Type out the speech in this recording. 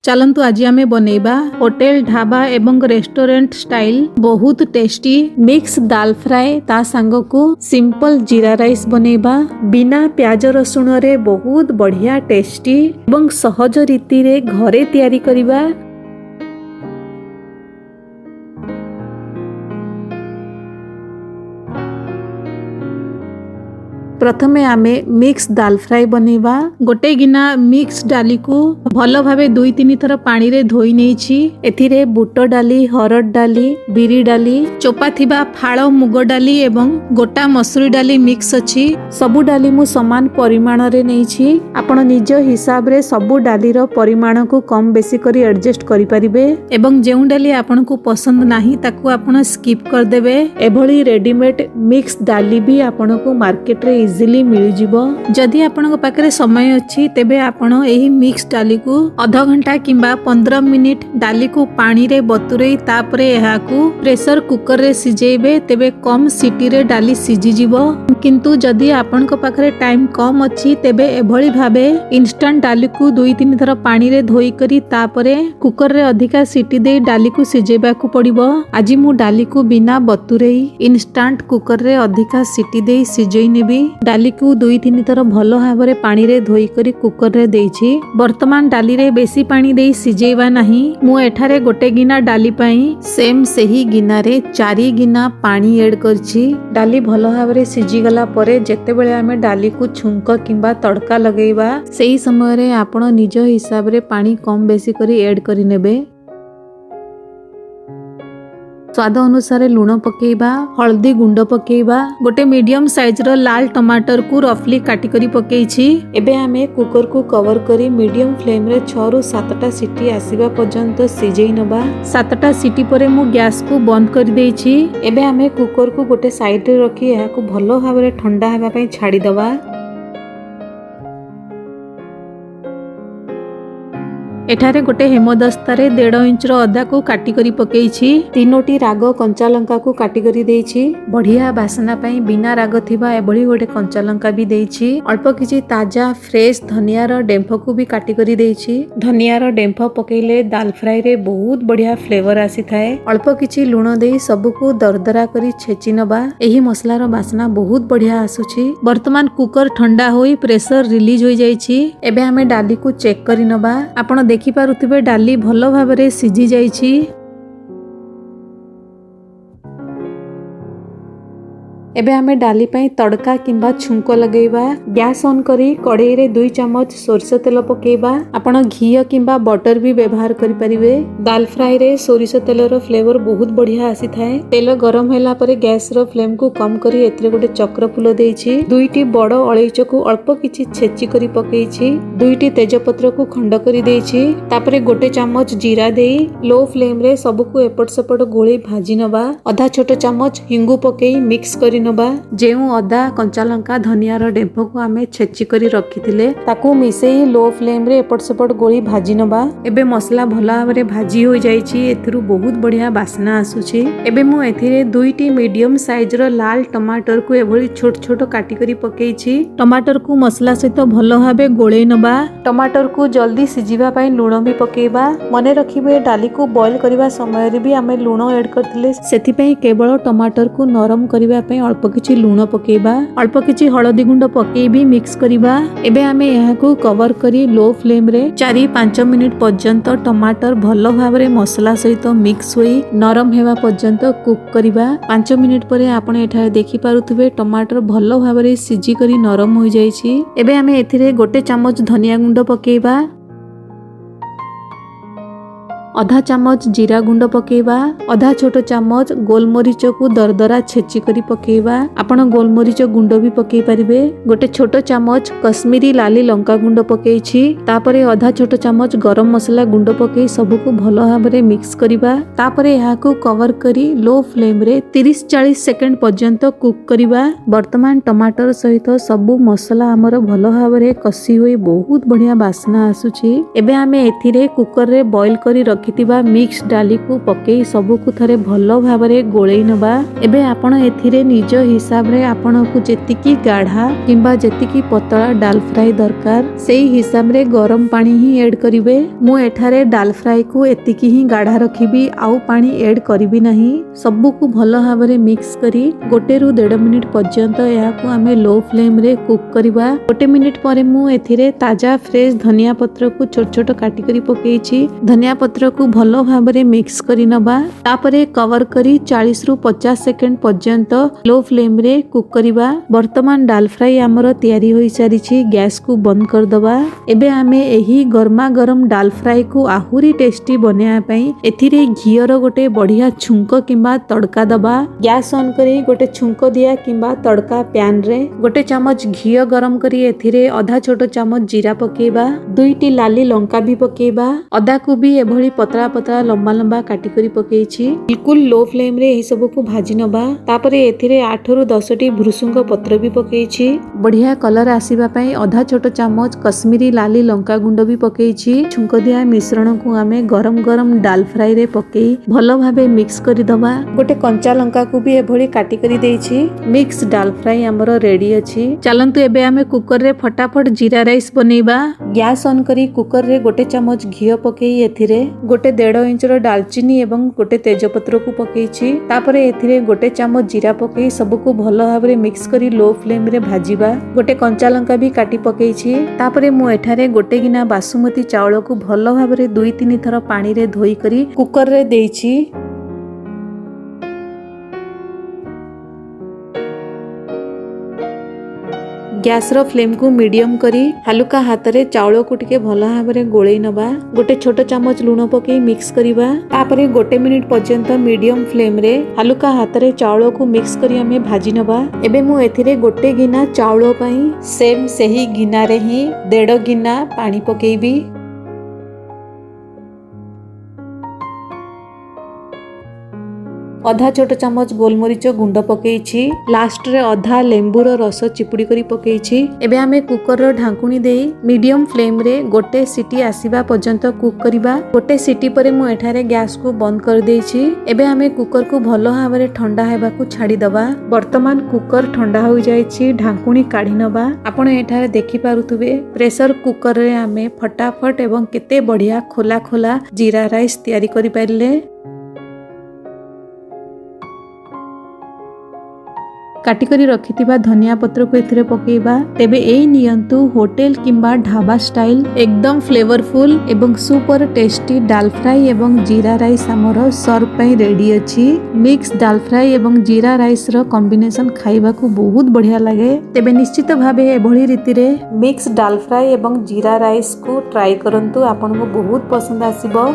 चलंतु आज आमे बनेबा होटल ढाबा एवं रेस्टोरेंट स्टाइल बहुत टेस्टी मिक्स दाल फ्राए ता सांग को सिंपल जीरा राइस बनेबा बिना प्याज रसुण रे बहुत बढ़िया टेस्टी एवं सहज रीति रे घरे तैयारी करिबा। प्रथमे आमे मिक्स दाल फ्राए बनेबा। गोटे गिना मिक्स डाली को भल भावे 2-3 थर पानी रे धोई नेछि। एथिरे बुट डाली, हरड डाली, बिरी डाली, चोपा थिबा फाळ मुग डाली एवं गोटा मसूरी डाली मिक्स अछि। सबु डाली मु समान परिमाण रे नेछि। आपण निज हिसाब रे सबु डाली रो परिमाण को कम बेसी करी एडजस्ट करि परिबे एवं जेउ डाली आपण को पसंद नाही ताकू आपण स्किप कर देबे। एभली रेडीमेड मिक्स डाली भी आपण को मार्केट रे इजिली मिल जिवो। जदि आपन पाखरे समय अछि तेबे आपण एही मिक्स डाली को आधा घंटा किंबा 15 मिनिट डाली को पानी रे बतुरई तापरे एहा को प्रेशर कुकर रे सिजेबे तेबे कम सीटी रे डाली सिजी जिवो। किंतु जदि आपन पाखरे टाइम कम अछि तेबे एभली भाबे इंस्टेंट डाली को 2-3 थर पानी रे धोई करी तापरे कुकर रे अधिका सीटी दे डाली को सिजेबा को पड़िबो। आज मु डाली को बिना बतुरई इंस्टेंट कुकर रे अधिका सीटी दे सिजेई नेबी। डाली को 2-3 थर भल भाव पानी रे धोई करी कुकर रे देछि। वर्तमान डाली रे बेसी पानी दे सिजेइबा नाही। मु एठारे गोटे गिना डाली पई सेम सेही गिना रे 4 गिना पानी ऐड करछि। डाली भल भाव रे सिजी गला परे जेते बेले आमे डाली को छुंक किंबा तड़का लगेइबा सेही समय रे आपण निज हिसाब रे पानी कम बेसी करी ऐड करि नेबे। स्वाद अनुसार लुण पकेइबा, हल्दी गुंड पकेइबा, गोटे मीडियम साइज रो लाल टमाटर को रफली काटी करी पकेइछि। एबे आमे कुकर को कवर करी मीडियम फ्लेम रे 6 ରୁ 7टा सीटी आसीबा पर्यंत सिजेई नबा। 7टा सीटी परे मु गैस को बंद कर देइछि। एबे आमे कुकर को गोटे साइड रे रखी एहा को भलो भाव रे ठंडा हेबा पई छाडी दबा। एठारे गोटे हेमदस्तारे 1.5 इंच रो अदा को काटी करी पकेइछि। 3टी राग कंचा लंका को काटी करी देइछि। बढ़िया बासना पई बिना राग थिबा एबळी गोटे कंचा लंका भी देइछि। अल्प किछि ताजा फ्रेश धनिया रो डेंफ को भी काटी करी देइछि। धनिया रो डेंफ पकेइले दाल फ्राई रे बहुत बढ़िया फ्लेवर आसी थाए। अल्प किछि लुण देई सब को दरदरा करी छेची नबा। एही मसला रो बासना बहुत बढ़िया आसुछि। वर्तमान कुकर ठंडा होई प्रेशर रिलीज होई जाइछि। एबे हमें डाली को चेक करी नबा। आपण देखि पारुथिबे डाली भलो भाबरे सिझी जाइछि। एबे हमें डाली पई तड़का किंबा छुंको लगेइबा। गैस ऑन करी कढ़ाई रे 2 चम्मच सोरिष तेल पकेइबा। आपण घी किंबा बटर भी व्यवहार करि परिबे। दाल फ्राई रे सोरिष तेल रो फ्लेवर बहुत बढ़िया आसी थाए। तेल गरम हैला परे गैस रो फ्लेम को कम करी एतरे गोटे चक्र फूल देइछि। 2टी बड़ अळैच को अल्प किछि छेची करी पकेइछि। 2टी तेजपत्र को खंड करी देइछि। तापरे गोटे चम्मच जीरा देई लो फ्लेम रे सब को एपट सेपट गोळी भाजी नबा। आधा छोट चम्मच हिंगु पकेई मिक्स करी जेउ अदा कंचा लंका धनिया रो डेंफ को आमे छेची करी रखिथिले ताकू मिसेई लो फ्लेम रे एपट सेपट गोली भाजी नबा। एबे मसला भला भाबरे भाजी होई जाईछि। एथिरु बहुत बढ़िया बासना आसुछि। एबे मु एथिरे 2टी मीडियम साइज रो लाल टमाटर को एभली छोट छोट काटी करी पकेइछि। टमाटर को मसला सहित भलो भाबे गोळेई नबा। टमाटर को जल्दी सिजिबा पई लूण भी पकेइबा। मने रखिबे डाली को बॉईल करिबा समय रे भी आमे लूण ऐड करथिले सेथि पई केवल टमाटर को नरम करिबा पई अल्प किछि लूण पकेइबा। अल्प किछि हळदी गुंड पकेइ भी मिक्स करिबा। एबे आमे एहा को कवर करी लो फ्लेम रे 4-5 मिनिट पर्यंत टमाटर भलो भाबरे मसला सहित मिक्स होई नरम हेबा पर्यंत कुक करिबा। 5 मिनिट परे आपण एठा देखि पारुथिबे टमाटर भलो भाबरे सिजी करी नरम होई जाईछि। एबे आमे एथिरे गोटे चम्मच धनिया गुंड पकेइबा। आधा चम्मच जीरा गुंड पकेइबा। आधा छोट चम्मच गोलमरीच को दरदरा छेची करी पकेइबा। आपण गोलमरीच गुंड भी पकेइ परिबे। गोटे छोट चम्मच कश्मीरी लाली लंका गुंड पकेइछि। तापरे आधा छोट चम्मच गरम मसला गुंड पकेइ सब को भलो भाबरे मिक्स करिबा। तापरे एहा को कवर करी लो फ्लेम रे 30-40 सेकंड पर्यंत कुक करिबा। वर्तमान टमाटर सहित सब मसला हमर भलो भाबरे कसी होई बहुत बढ़िया बासना आसुछि। एबे आमे एथिरे कुकर रे बॉईल करी रखिथिबा मिक्स डाली को पकई सबुकु थरे भलो भाबरे गोळेई नबा। एबे आपण एथिरे निज हिसाब रे आपणकु जेतिकी गाढ़ा किंबा जेतिकी पतला डाल फ्राई दरकार सेही हिसाब रे गरम पानी ही ऐड करिवे। मु एठारे डाल फ्राई को एतिकी ही गाढ़ा रखिबी आउ पानी ऐड करिबी नाही। सबुकु भलो भाबरे मिक्स करी 1 ରୁ 1.5 मिनिट पर्यंत याकु आमे लो फ्लेम रे कुक करबा। 1 मिनिट परे मु एथिरे ताजा फ्रेश धनिया पत्र को छोट छोट काटी करी पकेइछि। धनिया पत्र को भलो भाबरे मिक्स करी नबा। तापरे कवर करी 40 ରୁ 50 सेकंड पर्यंत लो फ्लेम रे कुक करबा। वर्तमान डाल फ्राई हमर तयारी होई सारिछि। गैस को बंद कर दबा। एबे आमे एही गरमा गरम डाल फ्राई को आहुरी टेस्टी बनेया पई एथिरे घियर गोटे बढ़िया छुंक किंबा तड़का दबा। गैस ऑन करी गोटे छुंक दिया किंबा तड़का पैन रे गोटे चमच घियो गरम करी एथिरे आधा छोट चमच जीरा पकेबा। 2टी लाली लंका भी पकेबा। अदा को भी एभली पतला पतला लंबा लंबा काटी करी पकेइछि। बिल्कुल लो फ्लेम रे एही सब को भाजी नबा। तापरे एथिरे 8 ରୁ 10टी भृसुंग पत्र भी पकेइछि। बढ़िया कलर आसीबा पई आधा छोट चमच कश्मीरी लाली लंका गुंड भी पकेइछि। छुंक दिया मिश्रण को आमे गरम गरम डाल फ्राई रे पकेई भलो भाबे मिक्स करी दबा। गोटे कंचा लंका को भी एभली काटी करी देइछि। मिक्स डाल फ्राई हमर रेडी अछि। चलंतु एबे आमे कुकर रे फटाफट जीरा राइस बनेबा। गैस ऑन करी कुकर रे गोटे चमच घियो पकेई एथिरे गोटे 1.5 इंच रो दालचीनी एवं गोटे तेजपत्र को पकेइछि। तापरे एथिरे गोटे चमच जीरा पकेई सबको भलो भाबरे मिक्स करी लो फ्लेम रे भाजीबा। गोटे कंचा लंका भी काटी पकेइछि। तापरे मु एठारे गोटे गिना बासुमती चावल को भलो भाबरे 2-3 थर पानी रे धोई करी कुकर रे देइछि। गैस रो फ्लेम को मीडियम करी हल्का हाथ रे चावल को टिके भलो भाबरे गोळेई नबा। गोटे छोट चमच लूण पकेई मिक्स करिबा। तापरे 1 मिनिट पर्यंत मीडियम फ्लेम रे हल्का हाथ रे चावल को मिक्स करी हमें भाजी नबा। एबे मु एथिरे गोटे गिना चावल पई सेम सही गिना रे ही 1.5 गिना पानी पकेइबी। आधा छोट चमच गोलमरीच गुंड पकेइछि। लास्ट रे आधा लेंबूर रस चिपुड़ी करी पकेइछि। एबे आमे कुकर रो ढांकुणी देई मीडियम फ्लेम रे गोटे सीटी आसीबा पर्यंत कुक करिबा। गोटे सीटी परे मु एठारे गैस को बंद कर देइछि। एबे आमे कुकर को भलो भाबरे ठंडा हेबा को छाडी दबा। वर्तमान कुकर ठंडा हो जाइछि। ढांकुणी काढी नबा। आपण एठारे देखि पारुथुबे प्रेशर कुकर रे आमे फटाफट एवं केते बढ़िया खोला खोला जीरा राइस तयारी करि पाइले। काटी करी रखिथिबा धनिया पत्र को एथिरे पकेइबा। तेबे एई नियंतु होटल किंबा ढाबा स्टाइल एकदम फ्लेवरफुल एवं सुपर टेस्टी डाल फ्राई एवं जीरा राइस हमर सर्व पई रेडी अछि। मिक्स डाल फ्राई एवं जीरा राइस रो कॉम्बिनेशन खाइबा को बहुत बढ़िया लागे। तेबे निश्चित भाबे एभली रीति रे मिक्स डाल फ्राई एवं जीरा राइस को ट्राई करंतु। आपन को बहुत पसंद आसीबो।